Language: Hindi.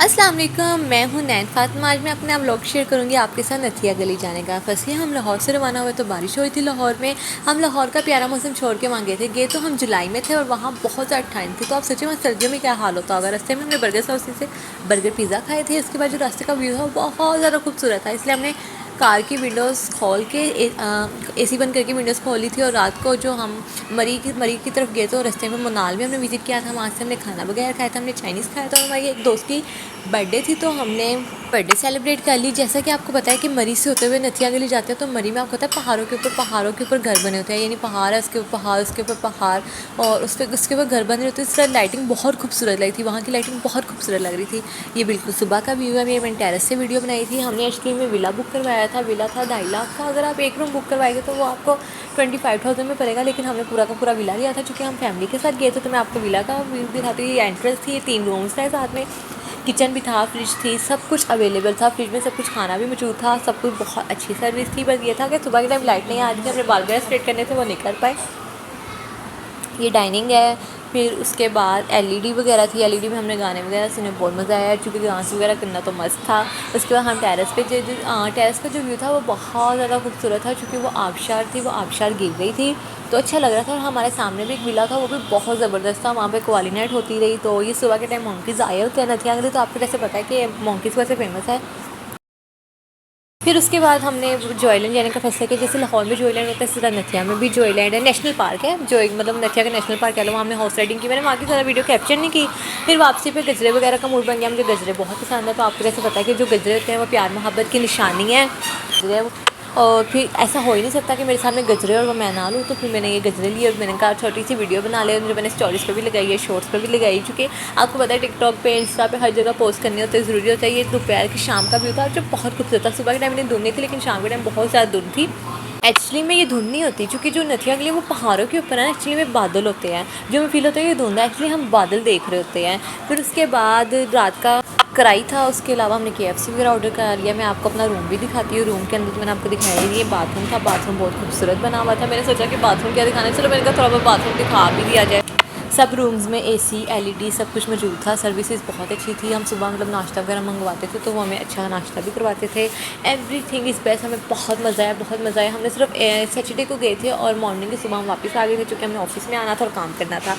अस्सलाम वालेकुम, मैं हूँ नैन फातिमा। आज मैं अपना व्लॉग शेयर करूँगी आपके साथ नथिया गली जाने का। फर्स्टली हम लाहौर से रवाना हुए तो बारिश हुई थी लाहौर में। हम लाहौर का प्यारा मौसम छोड़ के वहाँ गए तो हम जुलाई में थे और वहाँ बहुत ज़्यादा ठंड थी। तो आप सोचिए वहाँ सर्दियों में क्या हाल होता होगा। रास्ते में हमने बर्गर साउसी से बर्गर पिज़्ज़ा खाए थे। उसके बाद जो रास्ते का व्यू था वो बहुत ज़्यादा खूबसूरत था, इसलिए हमने कार की विंडोज़ खोल के एसी बंद करके विंडोज़ खोली थी। और रात को जो हम मरी की तरफ गए तो रास्ते में मुनाल भी हमने विज़िट किया था। वहाँ से हमने खाना वगैरह खाया था, हमने चाइनीज़ खाया था। और हमारी एक दोस्त की बर्थडे थी तो हमने बर्थडे सेलिब्रेट कर ली। जैसा कि आपको पता है कि मरी से होते हुए नथिया गली जाते हैं तो मरी में आपको पता है पहाड़ों के ऊपर घर बने होते हैं, यानी पहाड़ है उसके ऊपर पहाड़, उसके ऊपर पहाड़ और उसके ऊपर घर बने होते हैं। इस तरह लाइटिंग बहुत खूबसूरत लगी थी, वहाँ की लाइटिंग बहुत खूबसूरत लग रही थी। ये बिल्कुल सुबह का व्यू है। मैंने टेरेस से वीडियो बनाई थी। हमने एक्चुअली में विला बुक करवाया था। विला था 2.5 लाख का। अगर आप एक रूम बुक करवाएंगे तो वो आपको 25,000 में पड़ेगा, लेकिन हमने पूरा का पूरा विला लिया था क्योंकि हम फैमिली के साथ गए थे। तो मैं आपको विला का व्यू दिखाती हूँ। ये एंट्रेंस थी, 3 रूम्स थे, साथ में किचन भी था, फ्रिज थी, सब कुछ अवेलेबल था। फ्रिज में सब कुछ खाना भी मौजूद था, सब कुछ बहुत अच्छी सर्विस थी। बस ये था कि सुबह के टाइम लाइट नहीं आ रही थी, हमने बाल वगैरह स्ट्रेट करने थे वो नहीं कर पाए। ये डाइनिंग है। फिर उसके बाद एलईडी वगैरह थी, एलईडी में हमने गाने वगैरह सुने, बहुत मज़ा आया क्योंकि डांस वगैरह करना तो मस्त था। उसके बाद हम टेरेस पे जो व्यू था वो बहुत ज़्यादा खूबसूरत था क्योंकि वो आबशार थी, वो आबशार गिर गई थी तो अच्छा लग रहा था। और हमारे सामने भी एक विला था, वो भी बहुत ज़बरदस्त था। वहाँ पे क्वाली नाइट होती रही। तो ये सुबह के टाइम मंकीज़ आए होते हैं नथिया गली, तो आपको कैसे पता है कि मंकीज़ वैसे फेमस है। फिर उसके बाद हमने जॉयलैंड जाने का फैसला किया। जैसे लाहौर में जॉयलैंड होता है इसी तरह नथिया में भी जॉयलैंड है। नेशनल पार्क है जो एक मतलब नथिया का नेशनल पार्क है। वहाँ हमने हॉर्स राइडिंग की। मैंने वहाँ की ज़्यादा वीडियो कैप्चर नहीं की। फिर वापसी पे गजरे वगैरह का मूड बन गया। मुझे गजरे बहुत पसंद है। तो आपको कैसे पता है कि जो गजरे होते हैं वो प्यार मोहब्बत की निशानी है। गजरे और फिर ऐसा हो ही नहीं सकता कि मेरे सामने गजरे और वो मैं ना लूँ। तो फिर मैंने ये गजरे लिए और मैंने कहा छोटी सी वीडियो बना ले। जो मैंने स्टोरीज़ पे भी लगाई है, शॉर्ट्स पे भी लगाई, क्योंकि आपको पता है टिकटॉक पे, इंस्टा पे हर जगह पोस्ट करने होते हैं, ज़रूरी होता है। ये दोपहर की शाम का व्यू था जो बहुत खूबसूरत था। सुबह के टाइम मैंने धुंध नहीं थी, लेकिन शाम के टाइम बहुत ज़्यादा धुंध थी। एक्चुअली में ये धुंध नहीं होती क्योंकि जो नथिया के लिए वो पहाड़ों के ऊपर है ना, एक्चुअली में बादल होते हैं। जो हमें फील होता है ये धुंध है, एक्चुअली हम बादल देख रहे होते हैं। फिर उसके बाद रात का कराई था। उसके अलावा हमने KFC वगैरह ऑर्डर करा लिया। मैं आपको अपना रूम भी दिखाती हूँ। रूम के अंदर तो मैंने आपको दिखाया ये बाथरूम था। बाथरूम बहुत खूबसूरत बना हुआ था। मैंने सोचा कि बाथरूम क्या दिखाना है, चलो मैंने कहा थोड़ा बहुत बाथरूम दिखा भी दिया जाए। सब रूम्स में AC LED सब कुछ मौजूद था। सर्विसेज बहुत अच्छी थी। हम सुबह मतलब नाश्ता वगैरह मंगवाते थे तो वो हमें अच्छा नाश्ता भी करवाते थे। Everything is best. हमें बहुत मज़ा आया, बहुत मज़ा आया। हमने सिर्फ सैटरडे को गए थे और मॉर्निंग की सुबह हम वापस आ गए थे क्योंकि हमें ऑफिस में आना था और काम करना था।